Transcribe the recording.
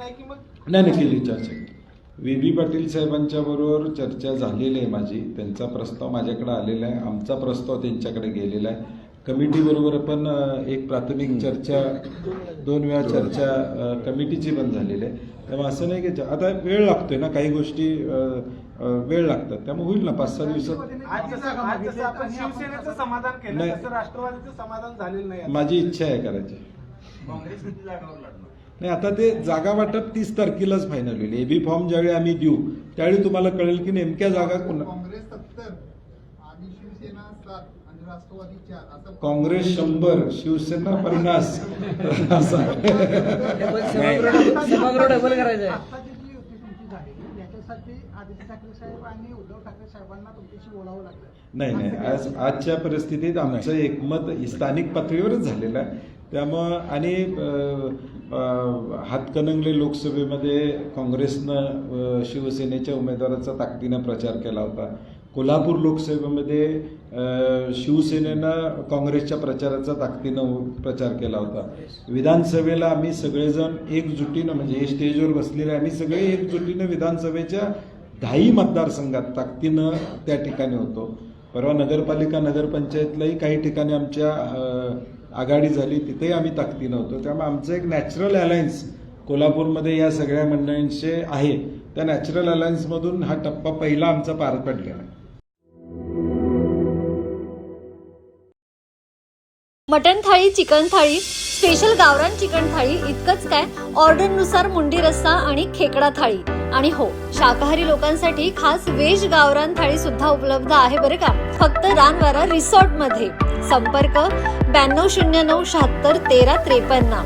नाही की मग नाही केली चर्चा. VB पाटील साहेबांच्या बरोबर चर्चा झालेली आहे माझी. त्यांचा प्रस्ताव माझ्याकडे आलेला आहे, आमचा प्रस्ताव त्यांच्याकडे गेलेला आहे. कमिटीबरोबर पण एक प्राथमिक चर्चा 2 वेळा चर्चा कमिटीची पण झालेली आहे. त्यामुळे असं नाही की आता वेळ लागतोय ना, काही गोष्टी वेळ लागतात, त्यामुळे होईल ना 5-6 दिवसात. आज जसं आपण शिवसेनेचं समाधान केलं नाही. तसं राष्ट्रवादीचं समाधान झालेलं नाही. माझी इच्छा आहे करायची. काँग्रेस किती जागावर लढणार? नाही, आता ते जागा वाटप 30 तारखेलाच फायनल होईल. AB फॉर्म ज्यावेळी आम्ही देऊ त्यावेळी तुम्हाला कळेल की नेमक्या जागा काँग्रेस 70 आणि शिवसेना 7 आणि राष्ट्रवादी 4 असं. काँग्रेस 100 शिवसेना 50 असं. सभागृह डबल करायचं आहे. आताची जी युती तुमची झाली याच्यासाठी आदित्य ठाकरे साहेब आणि उद्धव ठाकरे साहेबांना तुमच्याशी बोलावं लागलं. नाही आजच्या परिस्थितीत आमचं एकमत स्थानिक पातळीवरच झालेलं आहे. त्यामुळं आणि हातकणंगले लोकसभेमध्ये काँग्रेसनं शिवसेनेच्या उमेदवाराचा ताकदीनं प्रचार केला होता. कोल्हापूर लोकसभेमध्ये शिवसेनेनं काँग्रेसच्या प्रचाराचा ताकदीनं प्रचार केला होता. विधानसभेला आम्ही सगळेजण एकजुटीनं, म्हणजे हे स्टेजवर बसलेले आम्ही सगळे एकजुटीनं विधानसभेच्या 10 मतदारसंघात ताकदीनं त्या ठिकाणी होतो. परवा नगरपालिका नगरपंचायतलाही काही ठिकाणी आमच्या आघाडी झाली, तिथेही आम्ही ताकदीनं होतो. त्यामुळे आमचं एक नॅचरल अलायन्स कोल्हापूरमध्ये या सगळ्या मंडळींचे आहे. त्या नॅचरल अलायन्समधून हा टप्पा पहिला आमचा पार पडलेला आहे. मटण थाळी, चिकन थाळी, स्पेशल गावरान चिकन थाळी इतकंच काय, ऑर्डरनुसार मुंडी रस्सा आणि खेकडा थाळी. आणि हो, शाकाहारी लोकांसाठी खास व्हेज गावरान थाळी सुद्धा उपलब्ध आहे बरं का, फक्त रानवारा रिसॉर्ट मध्ये. संपर्क 9209 76 13 53.